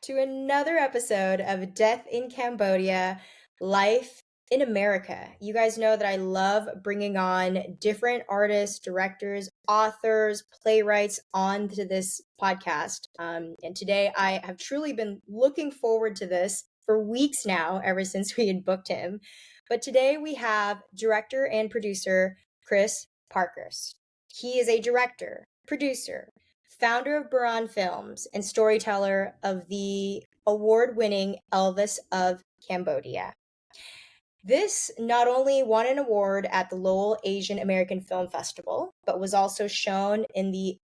to another episode of Death in Cambodia, Life in America. You guys know that I love bringing on different artists, directors, authors, playwrights onto this podcast. And today I have truly been looking forward to this for weeks now, ever since we had booked him. But today we have director and producer Chris Parkhurst. He is a director, producer, founder of Buran Films, and storyteller of the award-winning Elvis of Cambodia. This not only won an award at the Lowell Asian American Film Festival, but was also shown in the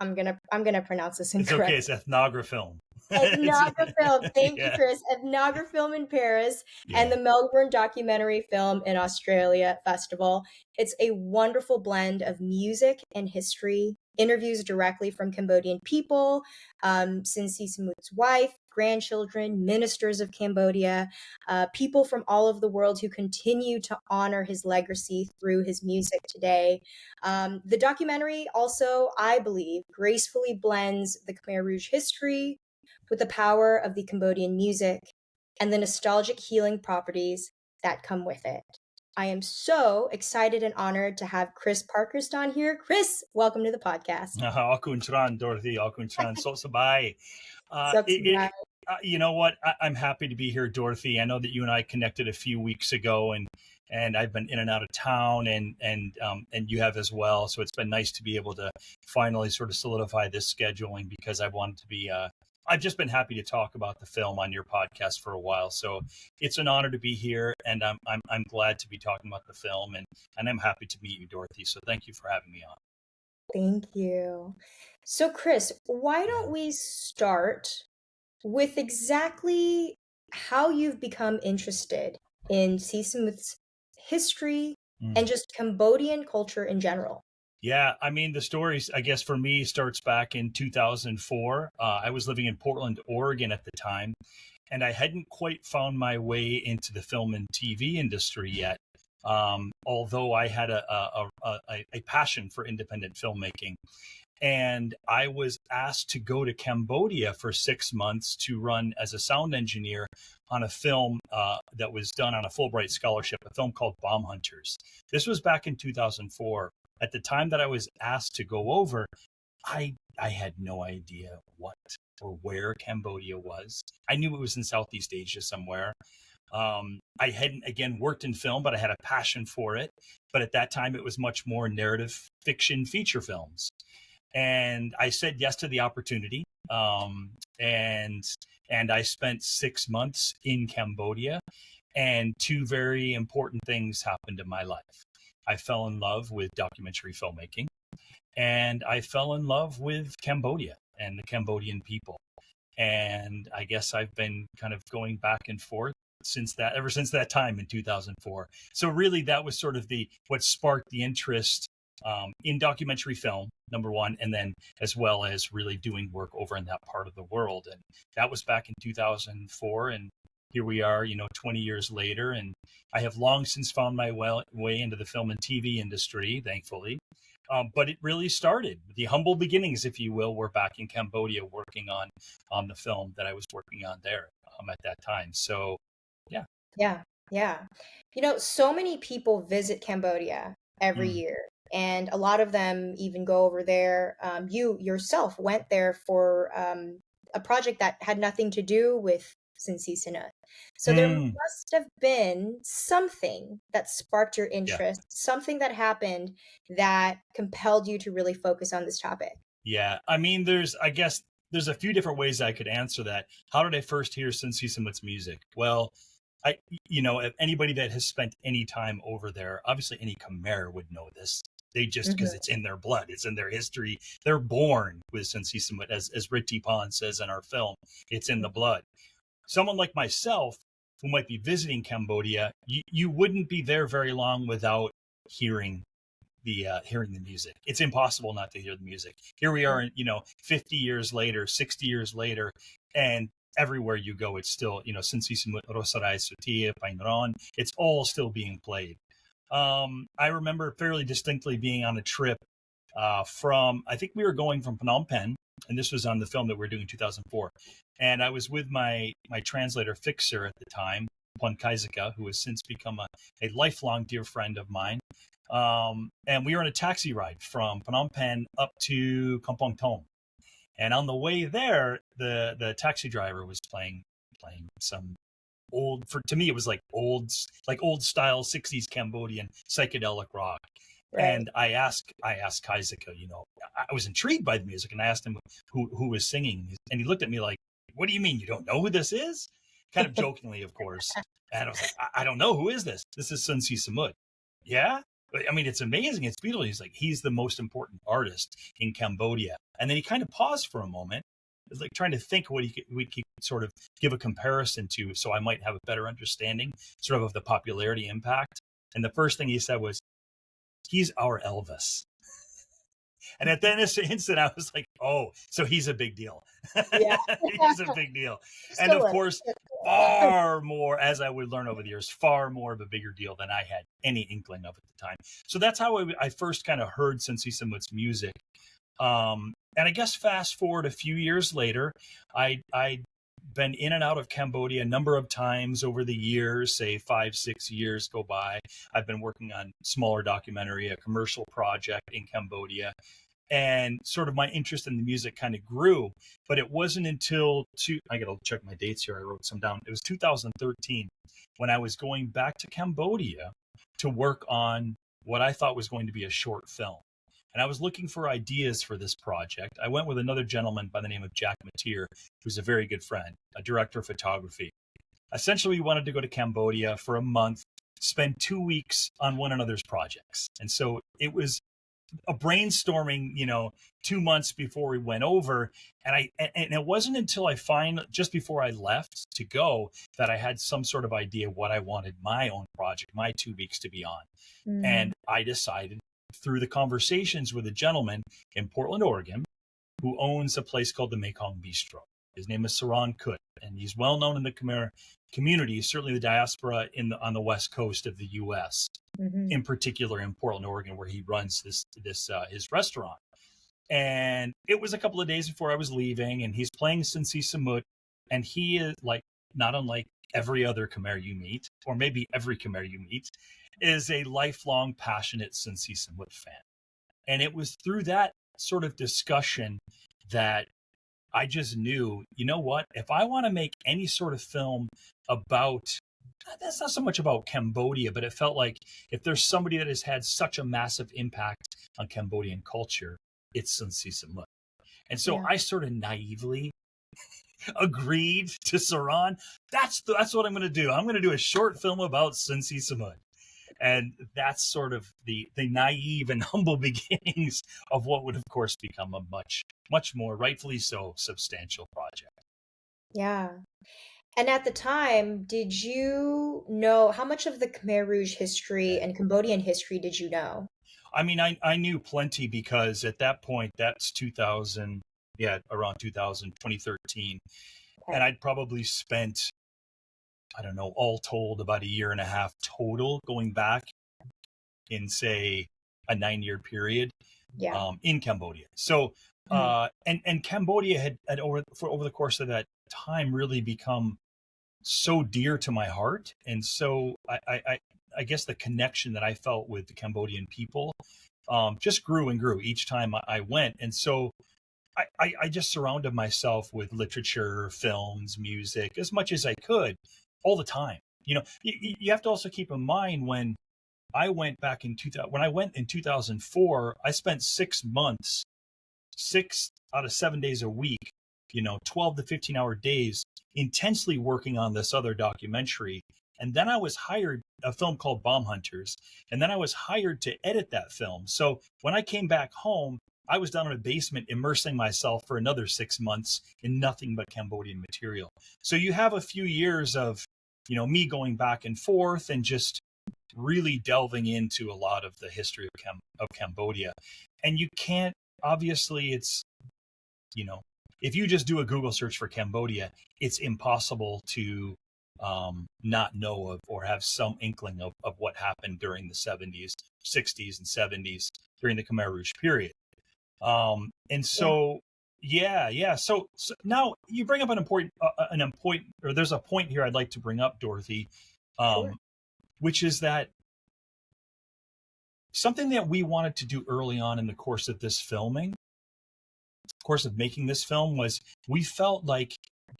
I'm gonna pronounce this It's incorrectly. okay. It's Ethnografilm. Ethnografilm. Thank you, Yeah. Chris. Ethnografilm in Paris and Yeah. the Melbourne Documentary Film in Australia Festival. It's a wonderful blend of music and history, interviews directly from Cambodian people, Sin Sisamouth's wife, grandchildren, ministers of Cambodia, people from all over the world who continue to honor his legacy through his music today. The documentary also, I believe, gracefully blends the Khmer Rouge history with the power of the Cambodian music and the nostalgic healing properties that come with it. I am so excited and honored to have Chris Parkhurst on here. Chris, welcome to the podcast. Ako Tran, Dorothy. Ako Tran. So sabay. You know what? I'm happy to be here, Dorothy. I know that you and I connected a few weeks ago, and I've been in and out of town, and you have as well. So it's been nice to be able to finally sort of solidify this scheduling, because I wanted to be. I've just been happy to talk about the film on your podcast for a while. So it's an honor to be here, and I'm glad to be talking about the film, and I'm happy to meet you, Dorothy. So thank you for having me on. Thank you. So, Chris, why don't we start with exactly how you've become interested in Sisamouth's history and just Cambodian culture in general? Yeah, I mean, the story, I guess, for me starts back in 2004. I was living in Portland, Oregon at the time, and I hadn't quite found my way into the film and TV industry yet. Although I had a passion for independent filmmaking. And I was asked to go to Cambodia for 6 months to run as a sound engineer on a film that was done on a Fulbright scholarship, a film called Bomb Hunters. This was back in 2004. At the time that I was asked to go over, I had no idea what or where Cambodia was. I knew it was in Southeast Asia somewhere. I hadn't, again, worked in film, but I had a passion for it. But at that time, it was much more narrative fiction feature films. And I said yes to the opportunity. And I spent 6 months in Cambodia, and two very important things happened in my life. I fell in love with documentary filmmaking, and I fell in love with Cambodia and the Cambodian people. And I guess I've been kind of going back and forth ever since that time in 2004. So really, that was sort of what sparked the interest in documentary film, number one, and then as well as really doing work over in that part of the world. And that was back in 2004. And here we are, 20 years later. And I have long since found my way into the film and TV industry, thankfully. But it really started, the humble beginnings, if you will, were back in Cambodia working on the film that I was working on there at that time. So, yeah. Yeah. So many people visit Cambodia every year, and a lot of them even go over there. You yourself went there for a project that had nothing to do with Sinn Sisamouth. So there must have been something that sparked your interest, something that happened that compelled you to really focus on this topic. Yeah. I mean, I guess there's a few different ways I could answer that. How did I first hear Sinn Sisamouth's music? Well, anybody that has spent any time over there, obviously any Khmer would know this. They just, because it's in their blood, it's in their history. They're born with Sinn Sisamouth, as Ritti Pan says in our film. It's in the blood. Someone like myself, who might be visiting Cambodia, you wouldn't be there very long without hearing the music. It's impossible not to hear the music. Here we are, 50 years later, 60 years later, and everywhere you go, it's still, Sinn Sisamouth, Rosarai, Sutia, Painron, it's all still being played. I remember fairly distinctly being on a trip I think we were going from Phnom Penh and this was on the film that we were doing in 2004. And I was with my translator fixer at the time, Pon Kaizaka, who has since become a lifelong dear friend of mine. And we were on a taxi ride from Phnom Penh up to Kampong Thom. And on the way there, the taxi driver was playing some to me it was like old style 60s Cambodian psychedelic rock. Right. And I asked Kaizaka, I was intrigued by the music, and I asked him who was singing, and he looked at me like, "What do you mean you don't know who this is?" Kind of jokingly, of course. And I was like, I don't know, who is this? This is Sinn Sisamouth. Yeah, I mean, it's amazing, it's beautiful. He's like, he's the most important artist in Cambodia. And then he kind of paused for a moment, like trying to think what we could sort of give a comparison to, so I might have a better understanding sort of the popularity impact. And the first thing he said was, "He's our Elvis." And at that instant, I was like, "Oh, so he's a big deal." Yeah. He's a big deal. And Still of is. course, far more, as I would learn over the years, far more of a bigger deal than I had any inkling of at the time. So that's how I first kind of heard Sinn Sisamouth's music. And I guess fast forward a few years later, I'd been in and out of Cambodia a number of times over the years, say 5-6 years go by. I've been working on smaller documentary, a commercial project in Cambodia, and sort of my interest in the music kind of grew. But it wasn't until I gotta check my dates here, I wrote some down. It was 2013 when I was going back to Cambodia to work on what I thought was going to be a short film. And I was looking for ideas for this project. I went with another gentleman by the name of Jack Mateer, who's a very good friend, a director of photography. Essentially, we wanted to go to Cambodia for a month, spend 2 weeks on one another's projects. And so it was a brainstorming, 2 months before we went over. And it wasn't until just before I left to go, that I had some sort of idea what I wanted my own project, my 2 weeks to be on. And I decided, through the conversations with a gentleman in Portland, Oregon, who owns a place called the Mekong Bistro. His name is Saran Kut, and he's well known in the Khmer community, certainly the diaspora on the west coast of the U.S., in particular in Portland, Oregon, where he runs his restaurant. And it was a couple of days before I was leaving, and he's playing Sinn Sisamouth, and he is like, not unlike every other Khmer you meet, or maybe every Khmer you meet, is a lifelong passionate Sinn Sisamouth fan. And it was through that sort of discussion that I just knew, you know what, if I want to make any sort of film about, that's not so much about Cambodia, but it felt like if there's somebody that has had such a massive impact on Cambodian culture, it's Sinn Sisamouth. And so I sort of naively agreed to Saran. That's what I'm going to do. I'm going to do a short film about Sinn Sisamouth. And that's sort of the naive and humble beginnings of what would, of course, become a much, much more, rightfully so, substantial project. Yeah. And at the time, did you know how much of the Khmer Rouge history and Cambodian history did you know? I mean, I knew plenty, because at that point, that's 2000, around 2000, 2013. Okay. And I'd probably spent, I don't know, all told, about a year and a half total going back in, say, a 9-year period in Cambodia. So, and Cambodia had over the course of that time really become so dear to my heart. And so I guess the connection that I felt with the Cambodian people just grew and grew each time I went. And so I just surrounded myself with literature, films, music, as much as I could, all the time. You have to also keep in mind, when I went back in 2000, when I went in 2004, I spent 6 months, 6 out of 7 days a week, 12 to 15-hour days, intensely working on this other documentary. And then I was hired, a film called Bomb Hunters, and then I was hired to edit that film. So when I came back home, I was down in a basement immersing myself for another 6 months in nothing but Cambodian material. So you have a few years of, me going back and forth and just really delving into a lot of the history of Cambodia. And you can't, obviously, it's, if you just do a Google search for Cambodia, it's impossible to not know of or have some inkling of what happened during the 70s, 60s, and 70s during the Khmer Rouge period. And so Yeah. So now you bring up an important, or there's a point here I'd like to bring up, Dorothy, Sure. um, which is that something that we wanted to do early on in the course of this filming, course of making this film, was we felt like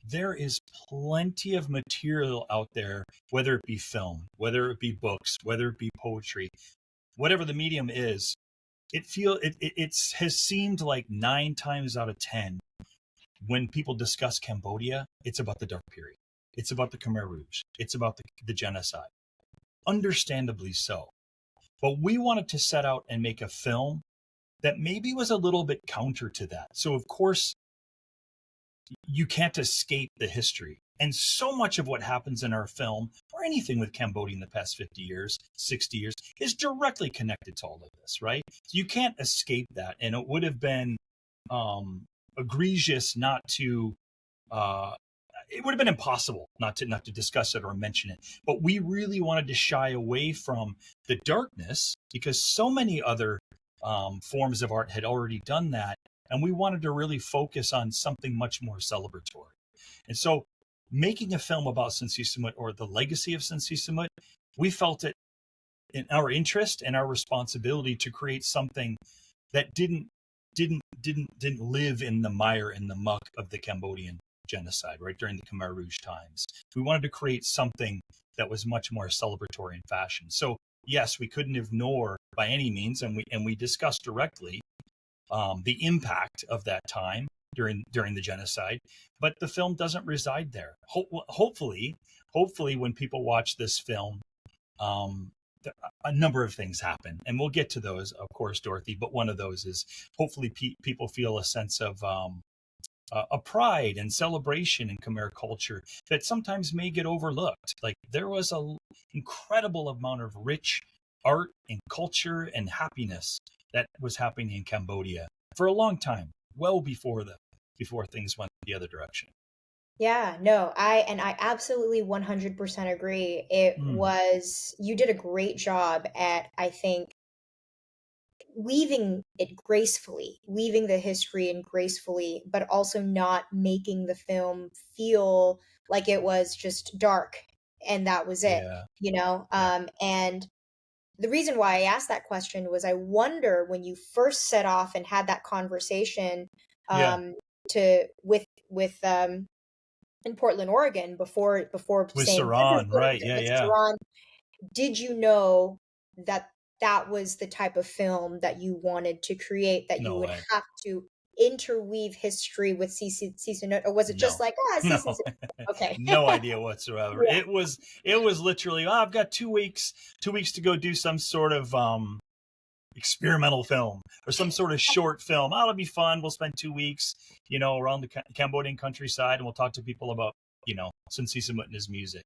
there is plenty of material out there, whether it be film, whether it be books, whether it be poetry, whatever the medium is. It has seemed like 9 times out of 10 when people discuss Cambodia, it's about the dark period. It's about the Khmer Rouge. It's about the genocide. Understandably so. But we wanted to set out and make a film that maybe was a little bit counter to that. So, of course, you can't escape the history. And so much of what happens in our film, or anything with Cambodia in the past 50 years, 60 years, is directly connected to all of this, right? So you can't escape that. And it would have been egregious not to, it would have been impossible not to discuss it or mention it. But we really wanted to shy away from the darkness because so many other forms of art had already done that. And we wanted to really focus on something much more celebratory. And so making a film about Sin Sisamouth, or the legacy of Sin Sisamouth, we felt it in our interest and our responsibility to create something that didn't live in the mire and the muck of the Cambodian genocide, right, during the Khmer Rouge times. We wanted to create something that was much more celebratory in fashion. So yes, we couldn't ignore by any means, and we discussed directly the impact of that time during the genocide. But the film doesn't reside there. Hopefully, when people watch this film, um, a number of things happen, and we'll get to those, of course, Dorothy. But one of those is hopefully people feel a sense of a pride and celebration in Khmer culture that sometimes may get overlooked. Like there was an incredible amount of rich art and culture and happiness that was happening in Cambodia for a long time, well before things went the other direction. Yeah, no, I absolutely 100% agree. It Mm, was you did a great job at, I think, weaving it gracefully, weaving the history in gracefully, but also not making the film feel like it was just dark and that was it, yeah, you know? yeah, And the reason why I asked that question was I wonder when you first set off and had that conversation yeah. um, to with in Portland, Oregon, before With saying this is Saran, what right? Yeah, with yeah. Saran, did you know that that was the type of film that you wanted to create, that you No would way. have to interweave history with CC Note, or was it just No, like, ah, no, CC? Okay. no idea whatsoever. Yeah. It was literally, oh, I've got 2 weeks to go do some sort of experimental film or some sort of short film. Oh, it'll be fun. We'll spend 2 weeks, around the Cambodian countryside, and we'll talk to people about, Sun Sisamut and his music.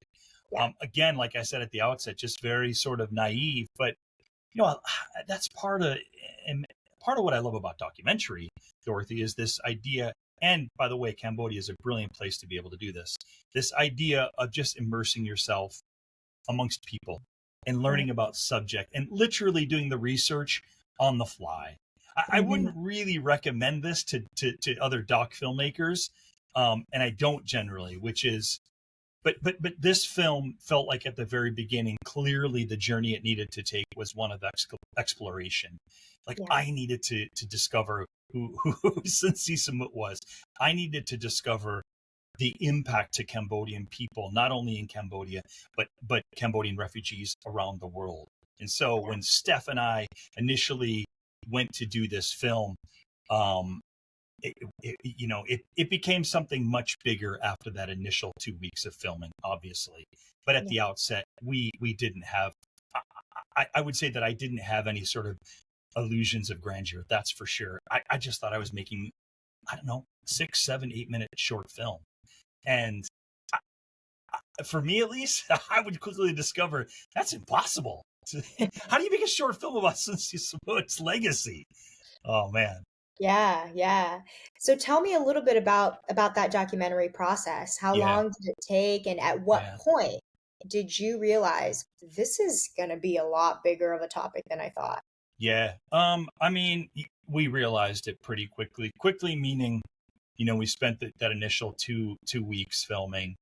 Yeah. Again, like I said at the outset, just very sort of naive, but that's part of what I love about documentary, Dorothy, is this idea. And by the way, Cambodia is a brilliant place to be able to do this. This idea of just immersing yourself amongst people and Right. learning about subject and literally doing the research on the fly. I Mhm. wouldn't really recommend this to other doc filmmakers, and I don't generally, which is, but this film felt like at the very beginning, clearly the journey it needed to take was one of exploration. Like Yeah. I needed to discover who Sin Sisamut was. I needed to discover the impact to Cambodian people, not only in Cambodia, but Cambodian refugees around the world. And so Yeah. when Steph and I initially went to do this film, um, it became something much bigger after that initial 2 weeks of filming, obviously. But at Yeah. the outset, we didn't have. I would say that I didn't have any sort of illusions of grandeur. That's for sure. I just thought I was making, I don't know, 6, 7, 8 minute short film. And for me, at least, I would quickly discover that's impossible. How do you make a short film about Sun Tzu's legacy? Oh man, Yeah, yeah. So tell me a little bit about that documentary process. How yeah, long did it take, and at what yeah, point did you realize this is going to be a lot bigger of a topic than I thought? yeah. I mean, we realized it pretty quickly. Quickly meaning we spent that initial two weeks filming.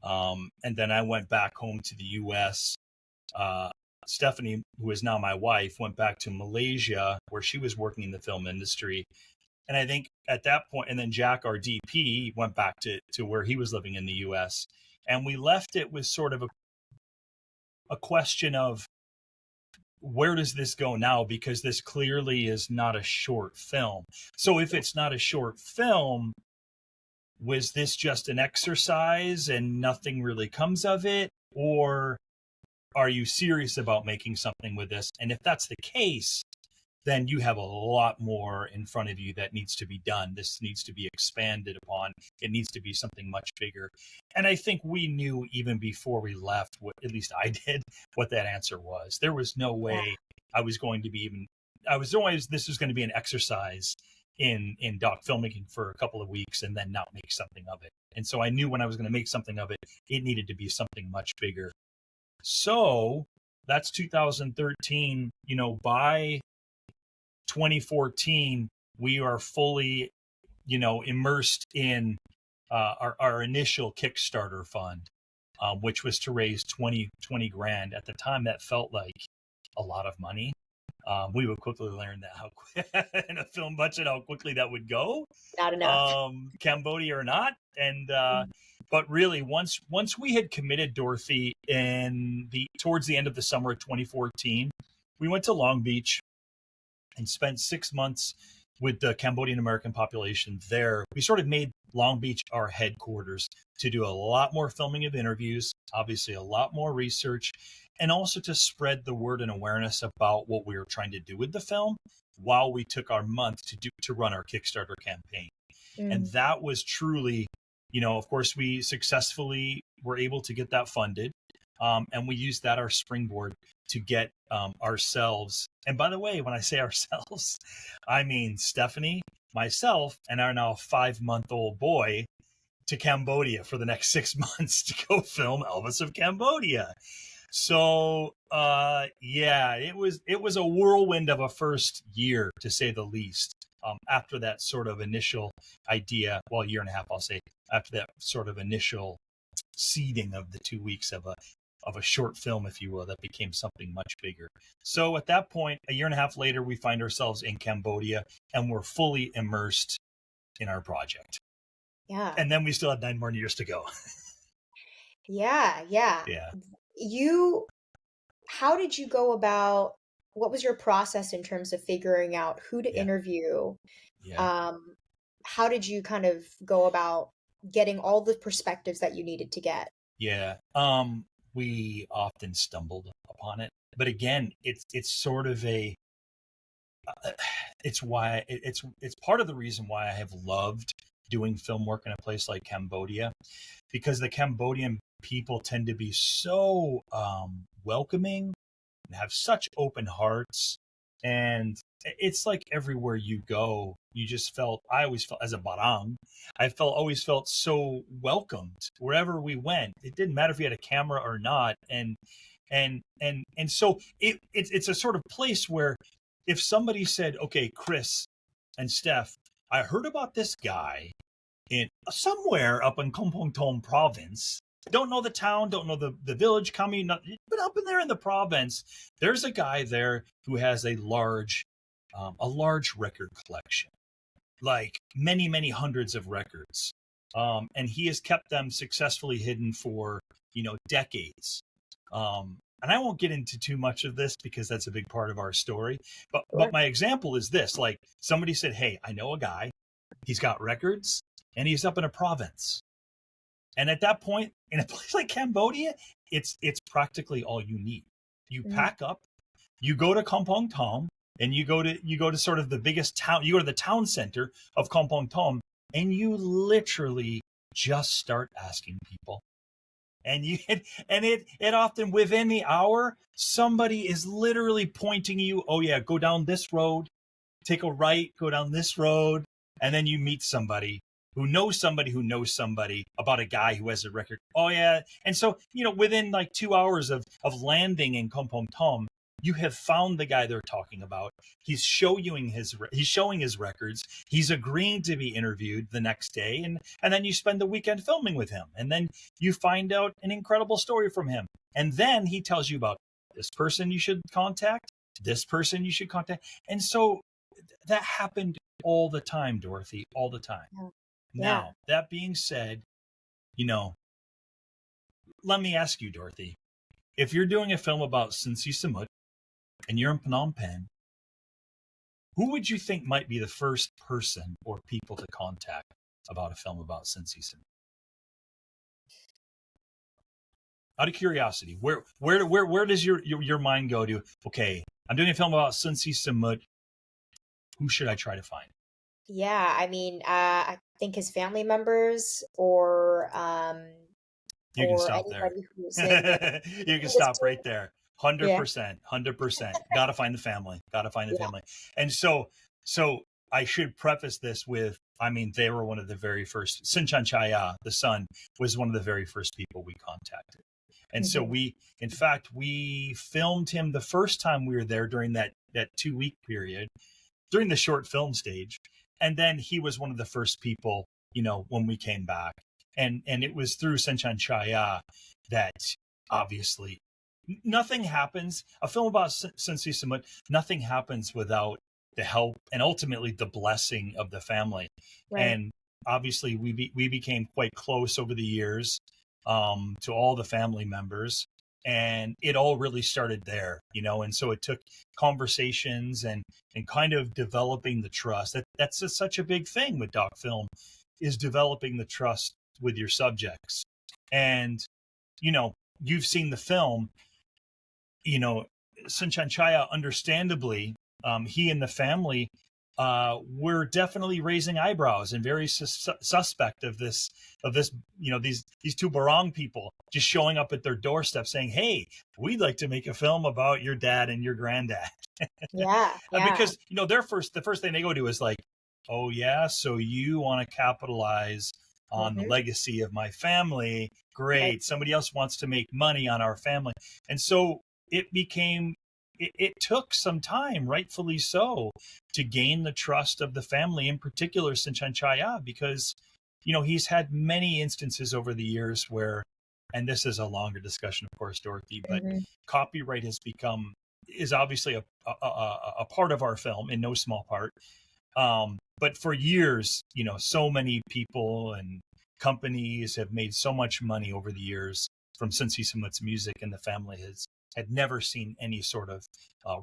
And then I went back home to the US. Stephanie, who is now my wife, went back to Malaysia where she was working in the film industry. And I think at that point, and then Jack, our DP, went back to where he was living in the US. And we left it with sort of a question of, where does this go now? Because this clearly is not a short film. So if it's not a short film, was this just an exercise and nothing really comes of it? Or are you serious about making something with this? And if that's the case, then you have a lot more in front of you that needs to be done. This needs to be expanded upon. It needs to be something much bigger. And I think we knew even before we left, at least I did, what that answer was. There was no way this was going to be an exercise in doc filmmaking for a couple of weeks and then not make something of it. And so I knew when I was going to make something of it, it needed to be something much bigger. So that's 2013. By 2014, we are fully, immersed in our initial Kickstarter fund, which was to raise 20 grand. At the time, that felt like a lot of money. We would quickly learn that in a film budget, how quickly that would go. Not enough. Cambodia or not. And but really, once we had committed, Dorothy, towards the end of the summer of 2014, we went to Long Beach and spent 6 months with the Cambodian American population there. We sort of made Long Beach our headquarters to do a lot more filming of interviews, obviously a lot more research, and also to spread the word and awareness about what we were trying to do with the film while we took our month to run our Kickstarter campaign. And that was truly, of course, we successfully were able to get that funded. And we used that, our springboard, to get ourselves. And by the way, when I say ourselves, I mean Stephanie, myself, and our now 5-month-old boy to Cambodia for the next 6 months to go film Elvis of Cambodia. So, it was a whirlwind of a first year, to say the least. After that sort of initial idea, well, year and a half, I'll say, after that sort of initial seeding of the 2 weeks of a short film, if you will, that became something much bigger. So at that point, a year and a half later, we find ourselves in Cambodia and we're fully immersed in our project. Yeah. And then we still had 9 more years to go. Yeah. How did you go about, what was your process in terms of figuring out who to interview? Yeah. How did you kind of go about getting all the perspectives that you needed to get? Yeah. We often stumbled upon it, but again, it's sort of it's part of the reason why I have loved doing film work in a place like Cambodia, because the Cambodian people tend to be so welcoming and have such open hearts. And it's like everywhere you go, I always felt, as a barang, always felt so welcomed wherever we went. It didn't matter if you had a camera or not. And so it's a sort of place where if somebody said, okay, Chris and Steph, I heard about this guy in somewhere up in Kampong Thom province. Don't know the town, don't know the village, commune, but up in there in the province, there's a guy there who has a large record collection, like many, many hundreds of records. And he has kept them successfully hidden for, decades. And I won't get into too much of this because that's a big part of our story. But my example is this, like somebody said, hey, I know a guy, he's got records and he's up in a province. And at that point, in a place like Cambodia, it's practically all you need. You pack up, you go to Kampong Thom, and you go to sort of the biggest town. You go to the town center of Kampong Thom, and you literally just start asking people. And it often within the hour, somebody is literally pointing you. Oh yeah, go down this road, take a right, go down this road, and then you meet somebody who knows somebody about a guy who has a record. Oh yeah. And so, within like 2 hours of landing in Kampong Thom, you have found the guy they're talking about. He's showing his records. He's agreeing to be interviewed the next day, and then you spend the weekend filming with him, and then you find out an incredible story from him, and then he tells you about this person you should contact, this person you should contact, and so that happened all the time, Dorothy, all the time. Yeah. Now, that being said, let me ask you, Dorothy, if you're doing a film about Sinn Sisamouth and you're in Phnom Penh, who would you think might be the first person or people to contact about a film about Sinn Sisamouth? Out of curiosity, where does your mind go to? Okay, I'm doing a film about Sinn Sisamouth. Who should I try to find? Yeah, I mean, I think his family members or You can stop there. anybody who's in the You can stop industry. right there. Yeah, 100%. 100%. Gotta find the family. Gotta find the yeah. family. And so I should preface this with, I mean, they were one of the very first. Sin Setsochhata, the son, was one of the very first people we contacted. And so Mhm. in fact, we filmed him the first time we were there during that 2-week period, during the short film stage. And then he was one of the first people, when we came back. And it was through Sin Setsochhata that obviously nothing happens. A film about Sinn Sisamouth, nothing happens without the help and ultimately the blessing of the family. Right. And obviously we became quite close over the years to all the family members. And it all really started there, and so it took conversations and kind of developing the trust. That's such a big thing with doc film, is developing the trust with your subjects. And, you've seen the film, Sin Setsochhata, understandably, he and the family were definitely raising eyebrows and very suspect of this, these two Barong people just showing up at their doorstep saying, "Hey, we'd like to make a film about your dad and your granddad." Yeah, yeah. Because the first thing they go to is like, "Oh yeah, so you want to capitalize on the Mhm. legacy of my family? Right. Great, somebody else wants to make money on our family." And so it took some time, rightfully so, to gain the trust of the family, in particular Sin Setsochhata, because he's had many instances over the years where, and this is a longer discussion, of course, Dorothy, but Mhm. copyright is obviously a part of our film, in no small part. But for years, so many people and companies have made so much money over the years from Sin Sisamouth's music, and the family had never seen any sort of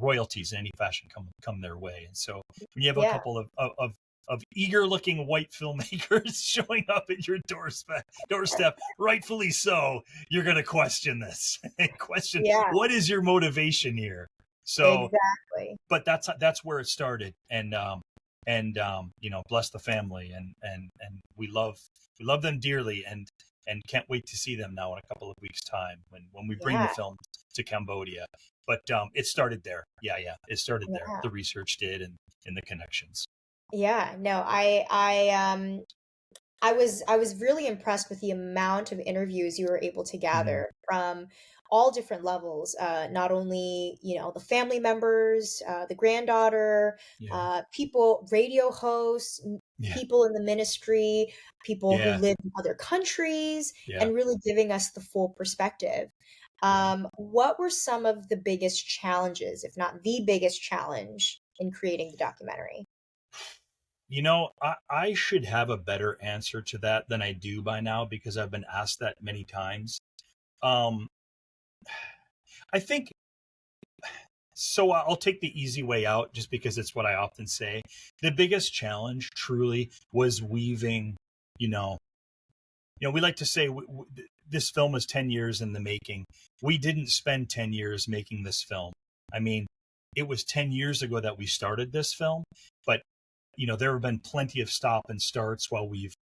royalties in any fashion come their way. And so when you have a Yeah. couple of eager-looking white filmmakers showing up at your doorstep, rightfully so, you're going to question this and question, Yeah, what is your motivation here? So, exactly. but that's where it started. And bless the family, and we love them dearly, and can't wait to see them now in a couple of weeks' time when we bring the Yeah, film to Cambodia. But it started there. Yeah, it started there. yeah. The research did, and the connections. Yeah, no, I was really impressed with the amount of interviews you were able to Hmm. gather from all different levels. Not only, the family members, the granddaughter, Yeah, people, radio hosts, yeah, people in the ministry, people who yeah, live in other countries, yeah, and really giving us the full perspective. yeah. What were some of the biggest challenges, if not the biggest challenge, in creating the documentary? I should have a better answer to that than I do by now, because I've been asked that many times. Um, I think so. I'll take the easy way out, just because it's what I often say. The biggest challenge truly was weaving, you know, we like to say this film was 10 years in the making. We didn't spend 10 years making this film. I mean, it was 10 years ago that we started this film, but there have been plenty of stop and starts while we've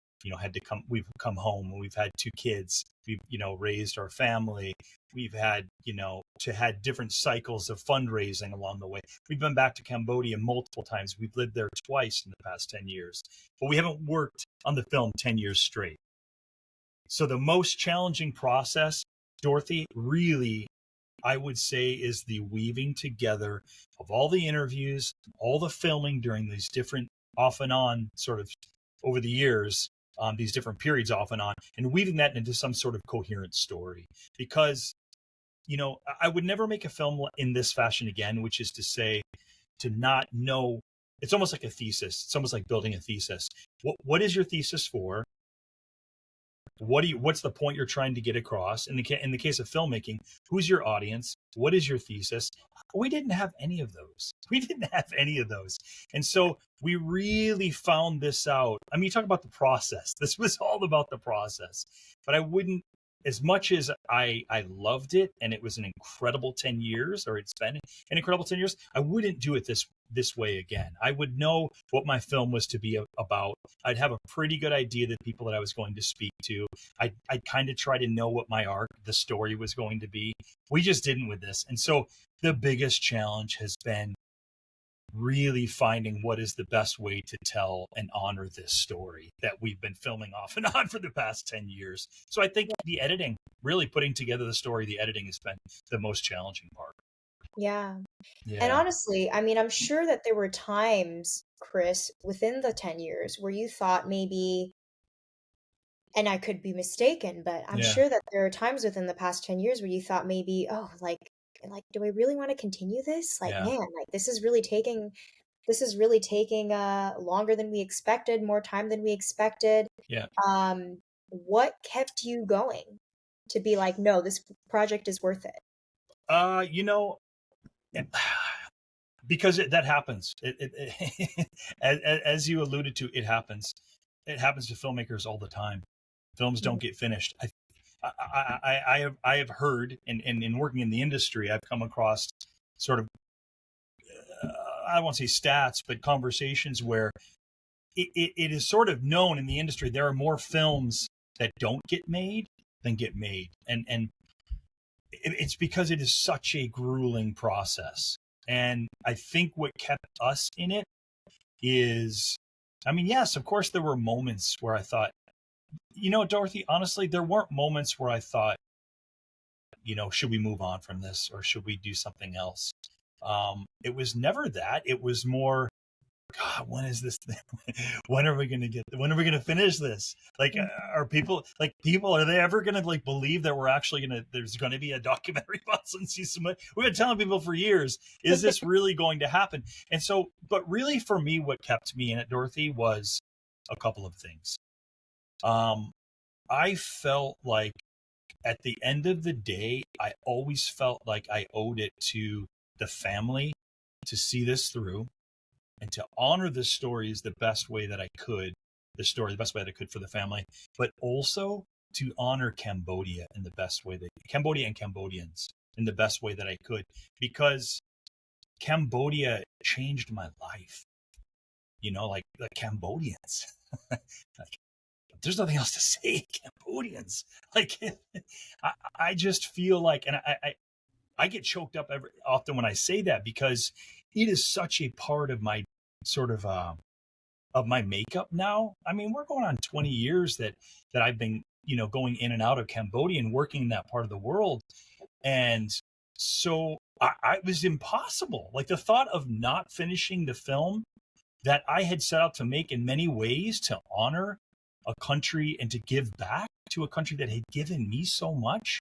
come home, and we've had 2 kids. We've, raised our family. We've had, to had different cycles of fundraising along the way. We've been back to Cambodia multiple times. We've lived there twice in the past 10 years, but we haven't worked on the film 10 years straight. So the most challenging process, Dorothy, really I would say, is the weaving together of all the interviews, all the filming during these different off and on sort of over the years, these different periods off and weaving that into some sort of coherent story. Because, I would never make a film in this fashion again, which is to say, to not know. It's almost like a thesis. It's almost like building a thesis. What is your thesis for? What's the point you're trying to get across? In the case of filmmaking, who's your audience? What is your thesis? We didn't have any of those. We didn't have any of those. And so we really found this out. I mean, you talk about the process. This was all about the process. But I wouldn't, as much as I loved it, and it was an incredible 10 years, or it's been an incredible 10 years, I wouldn't do it this way again. I would know what my film was to be about. I'd have a pretty good idea the people that I was going to speak to. I'd kind of try to know what my arc, the story was going to be. We just didn't with this. And so the biggest challenge has been really finding what is the best way to tell and honor this story that we've been filming off and on for the past 10 years. So I think the editing, really putting together the story, the editing has been the most challenging part. Yeah. And Yeah. honestly, I mean, I'm sure that there were times, Chris, within the 10 years where you thought maybe, and I could be mistaken, but I'm Yeah. sure that there are times within the past 10 years where you thought maybe, oh, like do I really want to continue this? Like, Yeah. man, like this is really taking longer than we expected, more time than we expected. Yeah. What kept you going to be like, no, this project is worth it? You know, because that happens. As you alluded to, it happens. It happens to filmmakers all the time. Films don't get finished. I have heard, and in working in the industry, I've come across sort of, I don't want to say stats, but conversations where it is sort of known in the industry there are more films that don't get made than get made, and it's because it is such a grueling process. And I think what kept us in it is, I mean, yes, of course, there were moments where I thought, Dorothy, honestly, there weren't moments where I thought, should we move on from this or should we do something else? It was never that. It was more, God, when is this thing? When are we going to finish this? Like, are they ever going to believe that there's going to be a documentary about Sinn Sisamouth? We've been telling people for years, is this really going to happen? And so, but really for me, what kept me in it, Dorothy, was a couple of things. I felt like at the end of the day, I always felt like I owed it to the family to see this through and to honor the stories the best way that I could, the best way that I could for the family, but also to honor Cambodia in the best way Cambodia and Cambodians in the best way that I could, because Cambodia changed my life. Like the Cambodians. Like, there's nothing else to say. Cambodians. Like, I just feel like, and I get choked up often when I say that, because it is such a part of my sort of my makeup now. I mean, we're going on 20 years that I've been, going in and out of Cambodia and working in that part of the world. And so it was impossible. Like, the thought of not finishing the film that I had set out to make in many ways to honor a country and to give back to a country that had given me so much,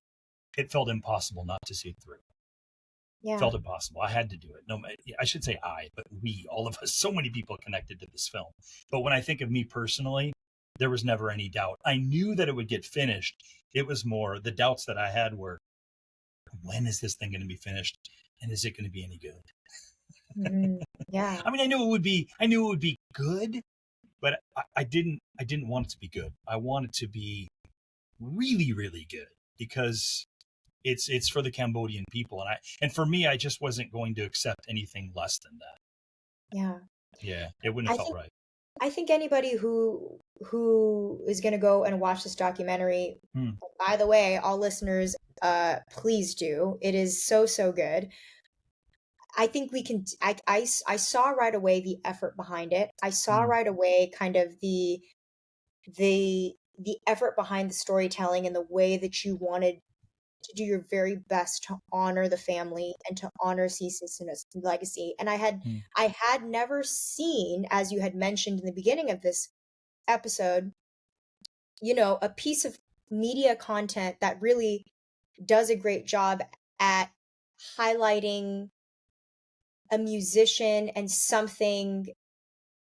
it felt impossible not to see it through. Yeah. Felt impossible. I had to do it. No, I should say but we, all of us, so many people connected to this film. But when I think of me personally, there was never any doubt. I knew that it would get finished. It was more, the doubts that I had were, when is this thing going to be finished? And is it going to be any good? Yeah. I mean, I knew it would be good, but I didn't want it to be good. I want it to be really, really good, because it's for the Cambodian people, and for me, I just wasn't going to accept anything less than that. Yeah. Yeah, it wouldn't I have felt think right. I think anybody who is going to go and watch this documentary, by the way, all listeners, please do. It is so good. I think we can. I saw right away the effort behind it. I saw right away kind of the effort behind the storytelling and the way that you wanted to do your very best to honor the family and to honor Cece's legacy. And Mm. I had never seen, as you had mentioned in the beginning of this episode, a piece of media content that really does a great job at highlighting a musician and something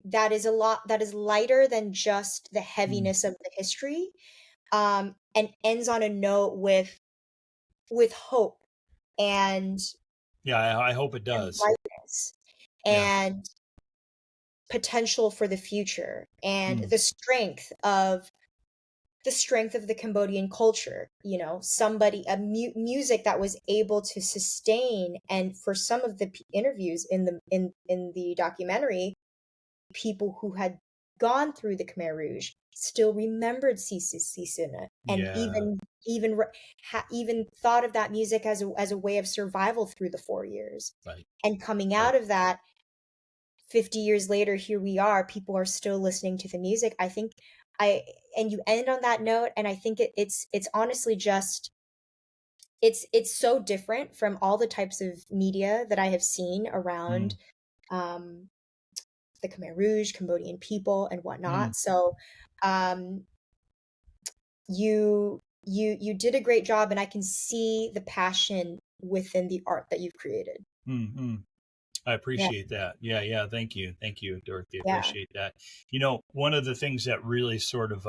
that is lighter than just the Mm. heaviness of the history, and ends on a note with hope and Yeah, I hope it and does. brightness Yeah. and potential for the future and Mm. the strength of the Cambodian culture, somebody music that was able to sustain. And for some of the interviews in the documentary, people who had gone through the Khmer Rouge still remembered Sisuna, and Yeah. even thought of that music as a way of survival through the 4 years. Right. And coming Right. out of that, 50 years later, here we are, people are still listening to the music. I think I and you end on that note, and I think it's honestly just it's so different from all the types of media that I have seen around Mm. um the Khmer Rouge, Cambodian people, and Mm. whatnot. So, um, you did a great job, and I can see the passion within the art that you've created. Mm. Mm. I Yeah, appreciate that. Yeah, yeah. Thank you, Dorothy. yeah. Appreciate that. One of the things that really sort of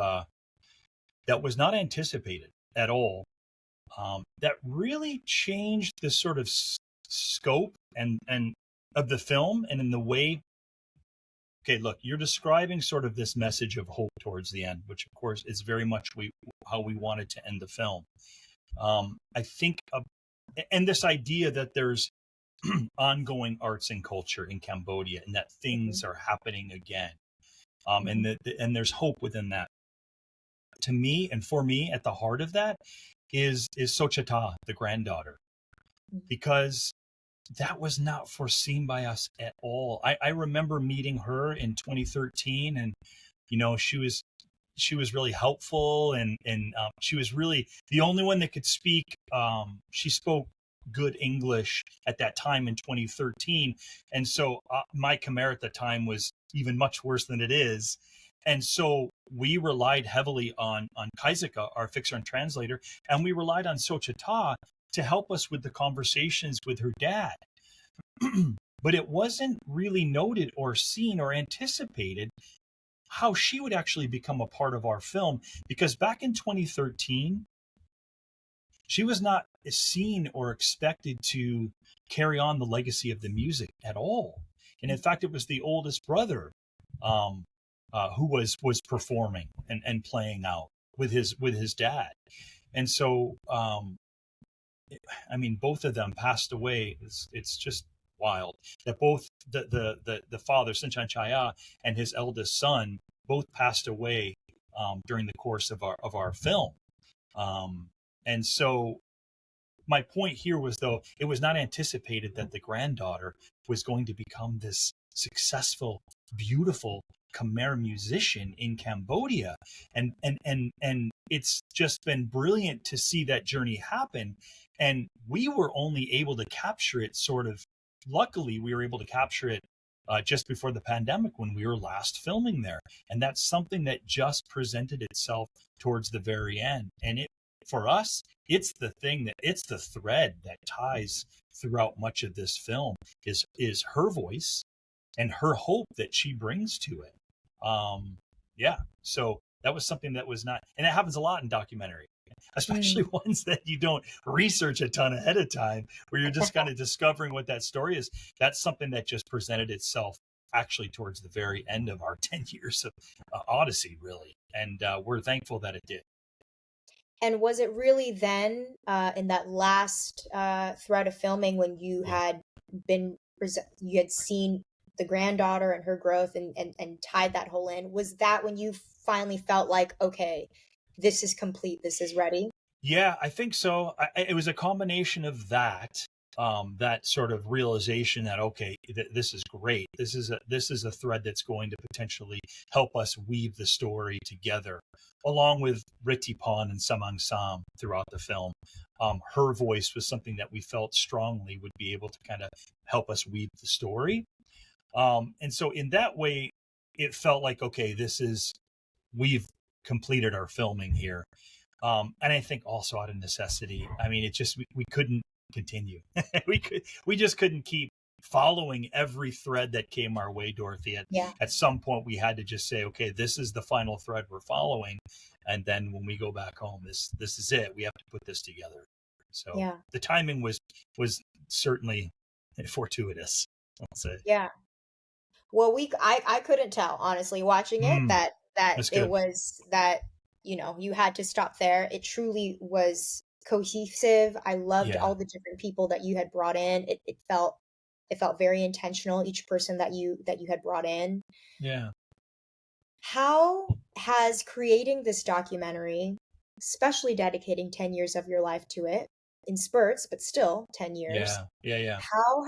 that was not anticipated at all, that really changed the sort of scope and of the film and in the way. Okay, look, you're describing sort of this message of hope towards the end, which of course is very much how we wanted to end the film. I think, and this idea that there's ongoing arts and culture in Cambodia, and that Mhm, things are happening again, mhm, and there's hope within that. To me, and for me, at the heart of that is Sochhata, the granddaughter, mhm, because that was not foreseen by us at all. I remember meeting her in 2013, and she was really helpful, and she was really the only one that could speak. She spoke good English at that time in 2013, and so my Khmer at the time was even much worse than it is, and so we relied heavily on Kaizaka, our fixer and translator, and we relied on Sochhata to help us with the conversations with her dad. But it wasn't really noted or seen or anticipated how she would actually become a part of our film, because back in 2013 she was not seen or expected to carry on the legacy of the music at all, and in fact it was the oldest brother, um, who was performing and playing out with his dad. And so I mean, both of them passed away. It's just wild that both the father Sin Chaya and his eldest son both passed away during the course of our film. Um, and so my point here was, though, it was not anticipated that the granddaughter was going to become this successful, beautiful Khmer musician in Cambodia. And it's just been brilliant to see that journey happen. And we were only able to capture it sort of, luckily, we were able to capture it just before the pandemic when we were last filming there. And that's something that just presented itself towards the very end. And it, for us, it's the thread that ties throughout much of this film is her voice and her hope that she brings to it. Yeah, so that was something that was not, and it happens a lot in documentary, especially mm. ones that you don't research a ton ahead of time, where you're just kind of discovering what that story is. That's something that just presented itself actually towards the very end of our 10 years of Odyssey, really, and we're thankful that it did. And was it really then, in that last thread of filming, when Yeah. you had seen the granddaughter and her growth, and tied that whole in? Was that when you finally felt like, okay, this is complete, this is ready? Yeah, I think so. It was a combination of that. that sort of realization that, okay, this is great. This is a thread that's going to potentially help us weave the story together, along with Ritipan and Samang Sam throughout the film. Her voice was something that we felt strongly would be able to kind of help us weave the story. And so in that way, it felt like, okay, we've completed our filming here. And I think also out of necessity, I mean, it just, we couldn't continue. We just couldn't keep following every thread that came our way, Dorothy. Yeah. At some point we had to just say, okay, this is the final thread we're following. And then when we go back home, this is it. We have to put this together. So Yeah. the timing was certainly fortuitous, I'll say. Yeah. Well, I couldn't tell, honestly, watching it, that That's it good. was that, you had to stop there. It truly was cohesive. I loved Yeah. all the different people that you had brought in. It felt very intentional, each person that you had brought in. Yeah. How has creating this documentary, especially dedicating 10 years of your life to it, in spurts, but still 10 years, Yeah. Yeah. Yeah.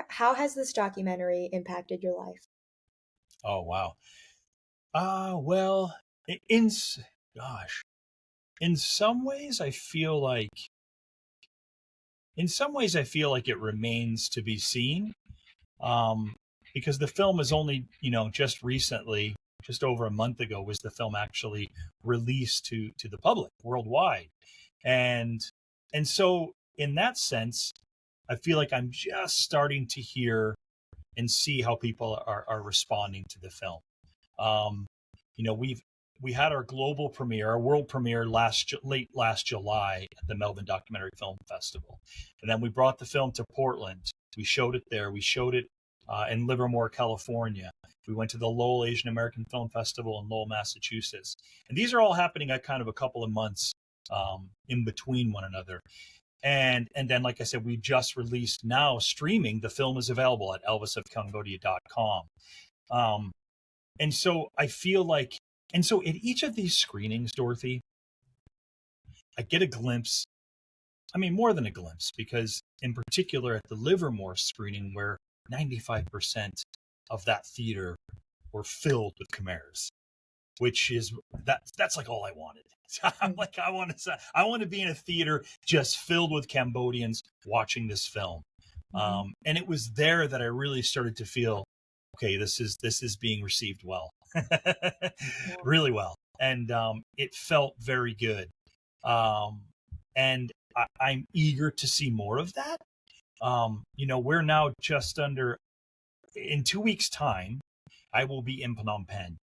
how has this documentary impacted your life? Oh, wow. Well, in, gosh, in some ways, I feel like, it remains to be seen. Because the film is only, just recently, just over a month ago, was the film actually released to the public worldwide. And, so in that sense, I feel like I'm just starting to hear and see how people are responding to the film. Um, we had our global premiere, our world premiere late last July at the Melbourne Documentary Film Festival, and then we brought the film to Portland. We showed it there. We showed it in Livermore, California. We went to the Lowell Asian American Film Festival in Lowell, Massachusetts, and these are all happening at kind of a couple of months in between one another. And then, like I said, we just released now streaming. The film is available at elvisofcambodia.com. And so I feel like, and so at each of these screenings, Dorothy, I get a glimpse. I mean, more than a glimpse, because in particular at the Livermore screening, where 95% of that theater were filled with Khmers, which is that's like all I wanted. I'm like, I want to be in a theater just filled with Cambodians watching this film. Mhm. And it was there that I really started to feel, okay, this is being received well, Yeah. really well, and it felt very good. Um, and I'm eager to see more of that. We're now just under, in 2 weeks' time, I will be in Phnom Penh,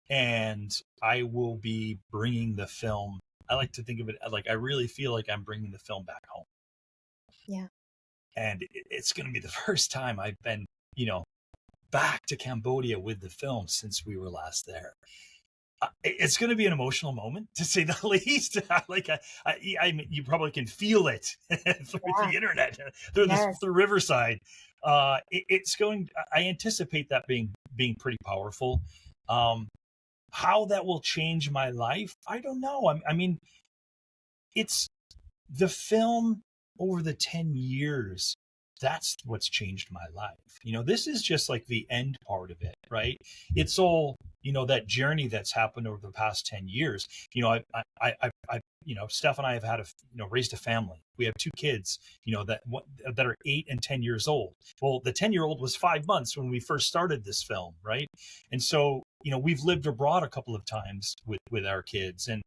and I will be bringing the film. I like to think of it like, I really feel like I'm bringing the film back home, Yeah. and it's going to be the first time I've been, back to Cambodia with the film since we were last there. It's going to be an emotional moment, to say the least. Like, I mean, you probably can feel it through Yeah. the internet, through Yes. Riverside. It's going. I anticipate that being pretty powerful. How that will change my life, I don't know. I mean, it's the film over the 10 years. That's what's changed my life. This is just like the end part of it, right? It's all, that journey that's happened over the past 10 years. Steph and I have raised a family. We have 2 kids, that are 8 and 10 years old. Well, the 10-year-old was 5 months when we first started this film, right? And so, we've lived abroad a couple of times with our kids, and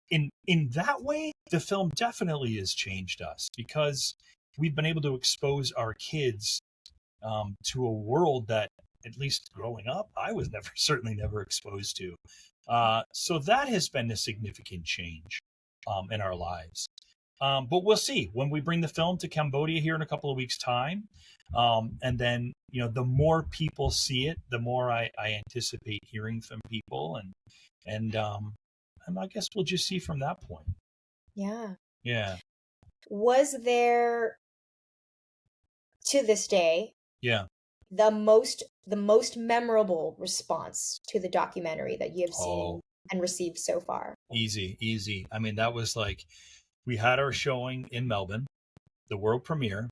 in that way, the film definitely has changed us, because we've been able to expose our kids to a world that, at least growing up, I was certainly never exposed to. So that has been a significant change in our lives. But we'll see when we bring the film to Cambodia here in a couple of weeks' time. And then, the more people see it, the more I anticipate hearing from people, and I guess we'll just see from that point. Yeah. Yeah. Was there, to this day, Yeah. the most memorable response to the documentary that you have Oh, seen and received so far? easy. I mean, that was like, we had our showing in Melbourne, the world premiere.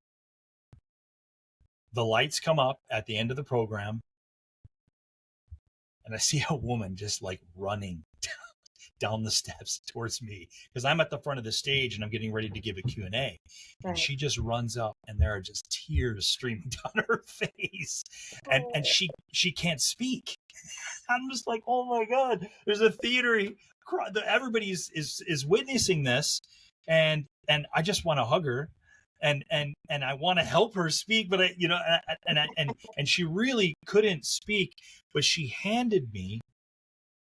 the lights come up at the end of the program, and I see a woman just like running down the steps towards me because I'm at the front of the stage and I'm getting ready to give a Q&A. And Right. she just runs up and there are just tears streaming down her face. And Oh. she can't speak. I'm just like, oh my God, there's a theater. Everybody is witnessing this. And I just want to hug her. And I want to help her speak, but and she really couldn't speak, but she handed me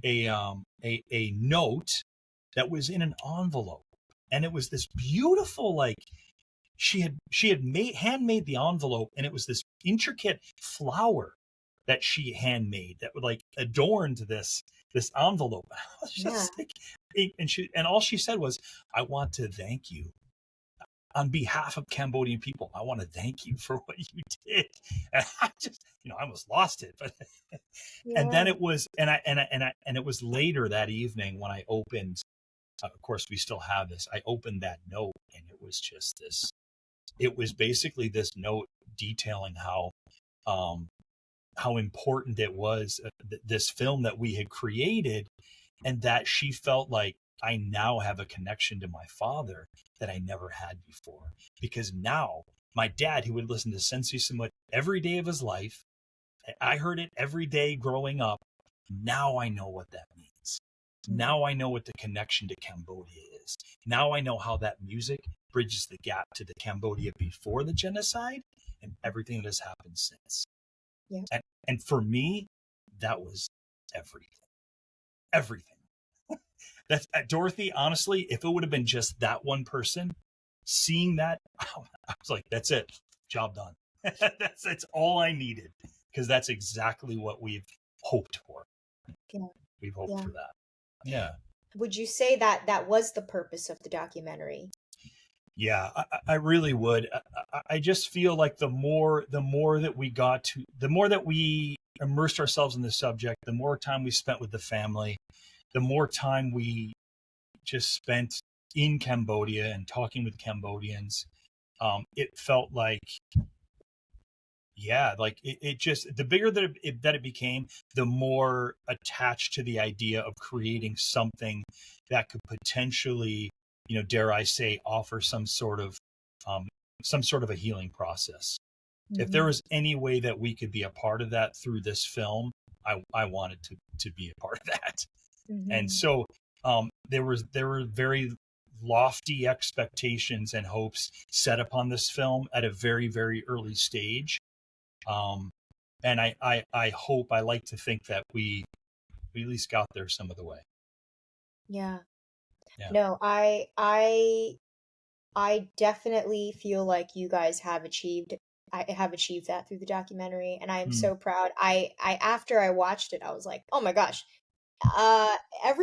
a note that was in an envelope, and it was this beautiful, like, she had handmade the envelope, and it was this intricate flower that she handmade that would like adorned this envelope. I was just like, and all she said was, "I want to thank you on behalf of Cambodian people. I want to thank you for what you did." And I just, I almost lost it. But and then Yeah. it was, and it was later that evening when I opened. Of course, we still have this. I opened that note, and it was just this. It was basically this note detailing how important it was, this film that we had created, and that she felt like I now have a connection to my father that I never had before. Because now my dad, who would listen to Sinn Sisamouth every day of his life, I heard it every day growing up. Now I know what that means. Now I know what the connection to Cambodia is. Now I know how that music bridges the gap to the Cambodia before the genocide and everything that has happened since. Yeah. And for me, that was everything. Everything. That's Dorothy, honestly, if it would have been just that one person seeing that, I was like, that's it. Job done. That's all I needed, because that's exactly what we've hoped for. Yeah. We've hoped Yeah. for that. Yeah. Would you say that that was the purpose of the documentary? Yeah, I really would. I just feel like the more that we immersed ourselves in the subject, the more time we spent with the family, the more time we just spent in Cambodia and talking with Cambodians. It felt like, yeah, like it just, the bigger that it became, the more attached to the idea of creating something that could potentially, dare I say, offer some sort of a healing process. If there was any way that we could be a part of that through this film, I wanted to be a part of that. And so there were very lofty expectations and hopes set upon this film at a very, very early stage. And I hope, I like to think that we at least got there some of the way. Yeah. Yeah. No, I definitely feel like you guys have achieved that through the documentary, and I am so proud. I after I watched it, I was like, "Oh my gosh." Uh every